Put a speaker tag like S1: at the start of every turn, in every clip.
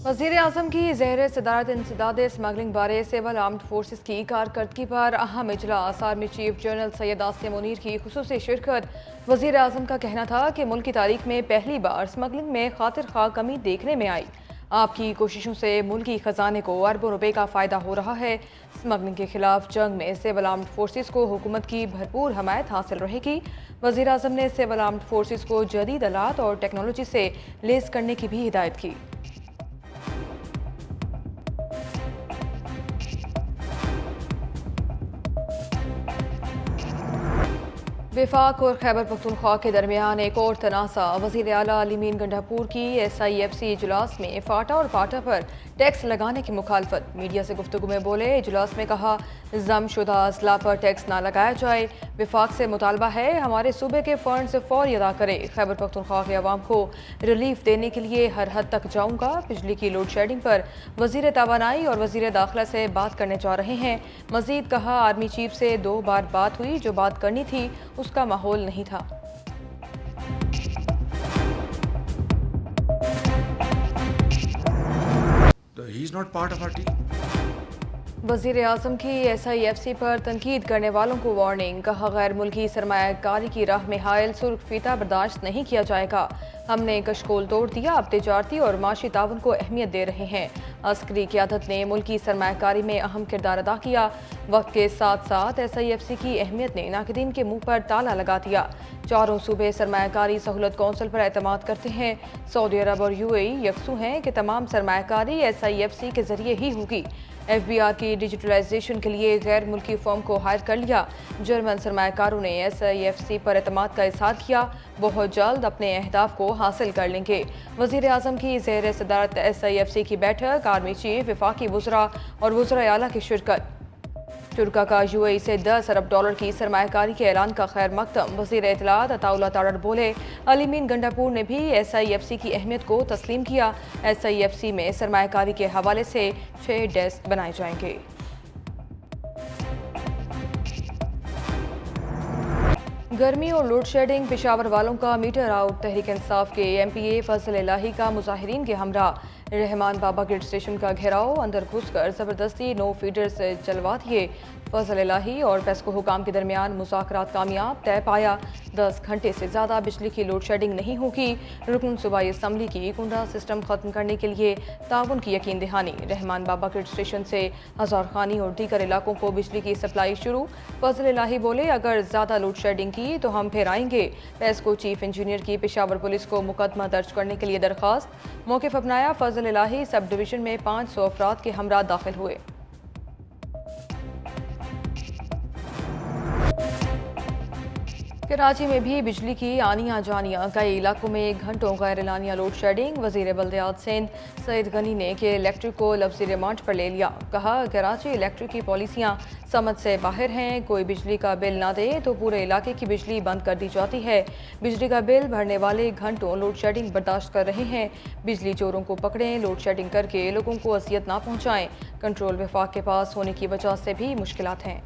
S1: वज़ीर आज़म की ज़ेर सदारत इंसदाद स्मगलिंग बारे सिविल आर्म्ड फोर्सेस की कारकर्दगी पर अहम इजलास। Army chief general Syed Asim Munir की खुसूसी शिरकत। वज़ीर आज़म का कहना था कि मुल्क की तारीख में पहली बार स्मगलिंग में खातिर खा कमी देखने में आई। आपकी कोशिशों से मुल्की खजाने को अरबों रुपए का फ़ायदा हो रहा है। स्मगलिंग के खिलाफ जंग में सिविल आर्म्ड फोर्सेस को हुकूमत की भरपूर हमायत हासिल रहेगी। वज़ीर आज़म ने सिविल आर्म्ड फोर्सेस को जदीद आलात और टेक्नोलॉजी से लेस करने की भी हिदायत की। वफाक और खैबर पख्तूनख्वा के दरमियान एक और तनाज़ा। वज़ीर आला अलीमीन गंडापुर की SIFC इजलास में फाटा और पाटा पर टैक्स लगाने की मुखालफत। मीडिया से गुफ्तगू में बोले, इजलास में कहा जमशुदा अजला पर टैक्स ना लगाया जाए। वफाक से मुतालबा है हमारे सूबे के फंड से फौरी अदा करे। खैबर पख्तूनख्वा के अवाम को रिलीफ देने के लिए हर हद तक जाऊँगा। बिजली की लोड शेडिंग पर वज़ीर तवानाई और वज़ीर दाखिला से बात करने जा रहे हैं। मज़ीद कहा, आर्मी चीफ से 2 बार बात हुई, जो बात करनी थी उसका माहौल नहीं था।
S2: He is not part of our team.
S1: वज़ीर आज़म की SIFC पर तनकीद करने वालों को वार्निंग। कहा, गैर मुल्की सरमायाकारी की राह में हायल सुर्ख फीता बर्दाश्त नहीं किया जाएगा। हमने कशकोल तोड़ दिया, अब तिजारती और माशी ताउन को अहमियत दे रहे हैं। अस्करी क़यादत ने मुल्की सरमायाकारी में अहम किरदार अदा किया। वक्त के साथ साथ SIFC की अहमियत ने नाक़दीन के मुँह पर ताला लगा दिया। चारों सूबे सरमायाकारी सहूलत कौंसिल पर एतमाद करते हैं। सऊदी अरब और UAE यकसू हैं कि तमाम सरमायाकारी SIFC के जरिए ही होगी। FBR की डिजिटलाइजेशन के लिए गैर मुल्की फर्म को हायर कर लिया। जर्मन सरमायाकारों ने SIFC पर एतमाद का इज़हार किया। बहुत जल्द अपने अहदाफ को हासिल कर लेंगे। वज़ीर आज़म की ज़ेर सदारत SIFC की बैठक, आर्मी चीफ, वफाकी वज़रा और वज़रा आला की शिरकत। तुर्का का UAE से $10 अरब की सरमायाकारी के ऐलान का खैर मकदम। वज़ीर इत्तलात अताउल्लाह तारड़ बोले, अलीमीन गंडापुर ने भी SIFC की अहमियत को तस्लीम किया। SIFC में सरमायाकारी के हवाले से 6 डेस्क बनाए जाएंगे। गर्मी और लोड शेडिंग, पेशावर वालों का मीटर आउट। तहरीक इंसाफ के MPA फजल इलाही का मुजाहिरीन के हमरा रहमान बाबा ग्रिड स्टेशन का घेराव, अंदर घुसकर ज़बरदस्ती 9 फीडर्स चलवा दिए। फजल इलाही और पेस्को हुकाम के दरमियान मुज़ाकरात कामयाब, तय पाया 10 घंटे से ज़्यादा बिजली की लोड शेडिंग नहीं होगी। रुकन सूबाई असम्बली की कुंडा सिस्टम ख़त्म करने के लिए ताउन की यकीन दहानी। रहमान बाबा ग्रिड स्टेशन से हज़ार खानी और दीगर इलाकों को बिजली की सप्लाई शुरू। फजल इलाही बोले, अगर ज़्यादा लोड शेडिंग की तो हम फिर आएंगे। पेस्को चीफ इंजीनियर की पेशावर पुलिस को मुकदमा दर्ज करने के लिए दरख्वास्त। मौक़िफ़ अपनाया। फजल इलाही सब डिवीज़न में 500 अफराद के हमरा दाखिल हुए। कराची में भी बिजली की आनियाँ जानियाँ, कई इलाकों में घंटों गैर एलानिया लोड शेडिंग। वज़ीर बल्दियात सिंध सईद गनी ने के इलेक्ट्रिक को लफ्ज़ी रिमांड पर ले लिया। कहा, कराची इलेक्ट्रिक की पॉलिसियाँ समझ से बाहर हैं। कोई बिजली का बिल ना दे तो पूरे इलाके की बिजली बंद कर दी जाती है। बिजली का बिल भरने वाले घंटों लोड शेडिंग बर्दाश्त कर रहे हैं। बिजली चोरों को पकड़ें, लोड शेडिंग करके लोगों को अजियत ना पहुँचाएँ। कंट्रोल वफाक के पास होने की वजह से भी मुश्किलात हैं।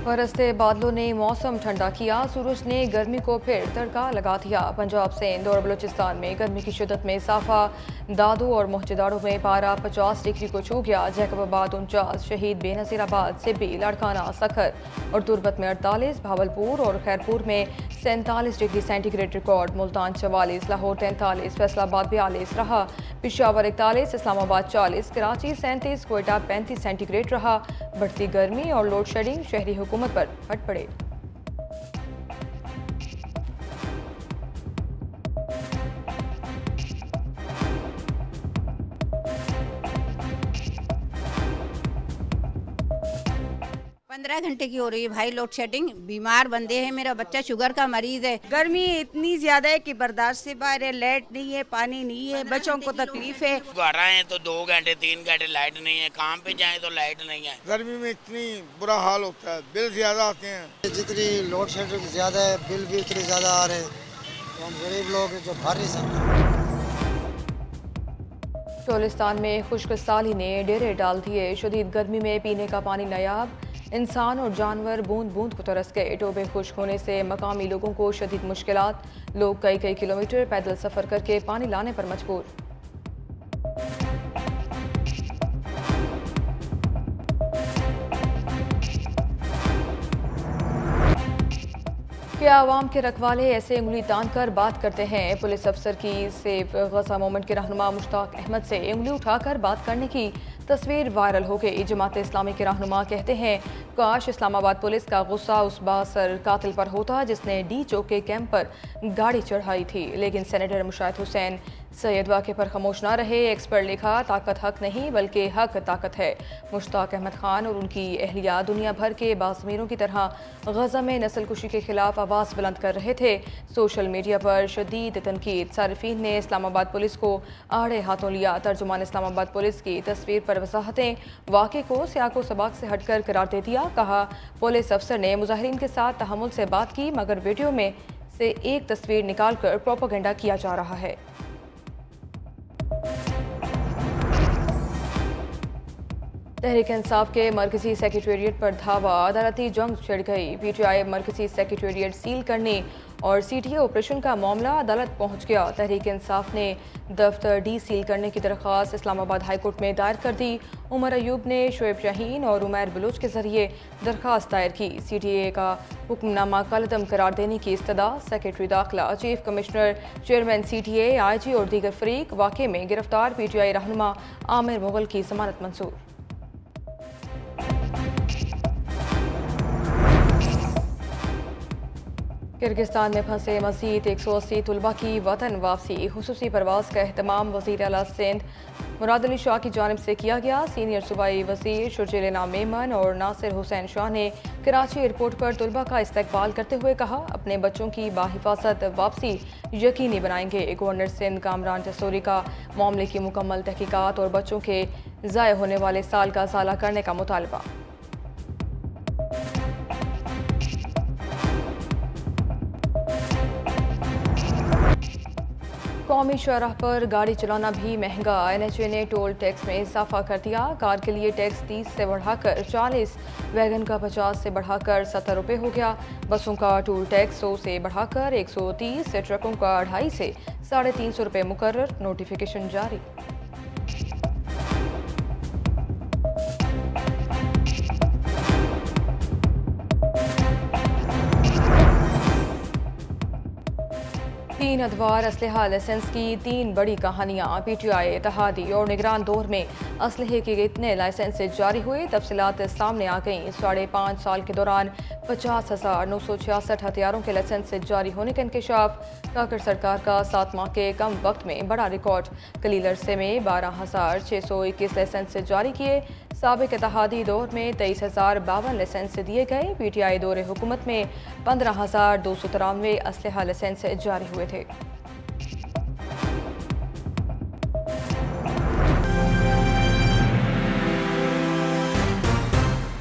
S1: बरसते बादलों ने मौसम ठंडा किया। सूरज ने गर्मी को फिर तड़का लगा दिया। पंजाब, सिंध और बलूचिस्तान में गर्मी की शिद्दत में इजाफा। दादू और मोहतदारों में पारा 50 डिग्री को छू गया। जैकबाबाद 49, शहीद बेनज़ीराबाद, सिब्बी, लाड़काना, सखर और तुरबत में 48, भावलपुर और खैरपुर में 47 degree centigrade record. Multan 44, Lahore 43, Faisalabad 42 रहा। पेशावर 41, इस्लामाबाद 40, कराची 37, कोयटा 35 सेंटीग्रेड रहा। बढ़ती गर्मी और लोड शेडिंग शहरी हुकूमत पर फट पड़े।
S3: पंद्रह घंटे की हो रही है भाई लोड शेडिंग। बीमार बंदे हैं, मेरा बच्चा शुगर का मरीज है। गर्मी इतनी ज्यादा है कि बर्दाश्त से बाहर है। लाइट नहीं है, पानी नहीं है, बच्चों को तकलीफ है।
S4: घर आए तो 2 घंटे 3 घंटे लाइट नहीं है, काम पे जाए तो लाइट नहीं है।
S5: गर्मी में इतनी बुरा हाल होता है, बिल ज्यादा आते हैं।
S6: जितनी लोड शेडिंग ज्यादा है, बिल भी उतने ज्यादा आ रहे हैं। तो हम गरीब लोग हैं जो भर नहीं सकते।
S1: चोलिस्तान में खुश्क साली ने डेरे डाल दिए। शदीद गर्मी में पीने का पानी नायाब। इंसान और जानवर बूंद बूंद को तरस गए। टोबे खुश्क होने से मकामी लोगों को शदीद मुश्किलात, लोग कई कई किलोमीटर पैदल सफ़र करके पानी लाने पर मजबूर। क्या आवाम के रखवाले ऐसे उंगली तान कर बात करते हैं? पुलिस अफसर की सेव गजा मूवमेंट के रहनुमा मुश्ताक अहमद से उंगली उठाकर बात करने की तस्वीर वायरल हो गई। जमात इस्लामी के रहनुमा कहते हैं, काश इस्लामाबाद पुलिस का गुस्सा उस बासर कातिल पर होता जिसने डी चौक के कैंप पर गाड़ी चढ़ाई थी। लेकिन सेनेटर मुशाहिद हुसैन सैयद वाक़े पर खामोश ना रहे। एक्स पर लिखा, ताकत हक नहीं बल्कि हक ताकत है। मुश्ताक अहमद खान और उनकी अहलिया दुनिया भर के बाज़मीरों की तरह गजा में नस्ल कुशी के खिलाफ आवाज़ बुलंद कर रहे थे। सोशल मीडिया पर शदीद तनकीद। सारिफीन ने इस्लामाबाद पुलिस को आड़े हाथों लिया। तर्जुमान इस्लामाबाद पुलिस की तस्वीर पर वजाहतें, वाक़े को सियाको सबाक से हटकर करार दे दिया। कहा, पुलिस अफसर ने मुजाहिरीन के साथ तहम्मुल से बात की, मगर वीडियो में से एक तस्वीर निकाल कर प्रोपेगेंडा किया जा रहा है। तहरीक इंसाफ के मरकजी सेक्रेटेरिएट पर धावा, अदालती जंग छिड़ गई। पीटीआई मरकजी सेक्रेटेरिएट सील करने और सीटीए ऑपरेशन का मामला अदालत पहुंच गया। तहरीक इंसाफ ने दफ्तर डी सील करने की दरख्वास्त इस्लामाबाद हाई कोर्ट में दायर कर दी। उमर अयूब ने शोएब शाहीन और उमैर बलूच के जरिए दरख्वास्त दायर की। सीटीए का हुक्मनामा कलअदम करार देने की इस्तदा। सेक्रेटरी दाखिला, chief commissioner, chairman CTA, IG और दीगर फरीक। वाक़े में गिरफ्तार पीटीआई रहनुमा आमिर मुगल की जमानत मंजूर। किर्गिस्तान में फंसे मज़ीद 180 तलबा की वतन वापसी। खुसूसी परवाज़ का एहतमाम वज़ीर आला सिंध मुराद अली शाह की जानिब से किया गया। सीनियर सूबाई वज़ीर शुरजील इनाम मेमन और नासिर हुसैन शाह ने कराची एयरपोर्ट पर तलबा का इस्तकबाल करते हुए कहा, अपने बच्चों की बाहिफाजत वापसी यकीनी बनाएंगे। गवर्नर सिंध कामरान जसूरी का मामले की मुकम्मल तहकीकात और बच्चों के ज़ाय होने वाले साल का इज़ाला करने का मुतालबा। कौमी शरह पर गाड़ी चलाना भी महंगा। एनएचए ने टोल टैक्स में इजाफा कर दिया। कार के लिए टैक्स 30 से बढ़ाकर 40, वैगन का 50 से बढ़ाकर 70 रुपये हो गया। बसों का टोल टैक्स 100 से बढ़ाकर 130, ट्रकों का 250 से 350 रुपये मुकर्रर। नोटिफिकेशन जारी। तीन अदवार असलहा लाइसेंस की 3 बड़ी कहानियाँ। पीटीआई, इत्तेहादी और निगरान दौर में असलहे के कितने लाइसेंस जारी हुए, तफसीलात सामने आ गईं। 5.5 साल के दौरान 50,966 हथियारों के लाइसेंस जारी होने का इंकशाफ। काकर सरकार का 7 माह के कम वक्त में बड़ा रिकॉर्ड। कलील अरसे में 12,621 लाइसेंस जारी किए। साबिक इत्तेहादी दौर में 23,052 लाइसेंस दिए गए। पीटीआई दौरे हुकूमत में 15,293 असलहा लाइसेंस जारी हुए थे।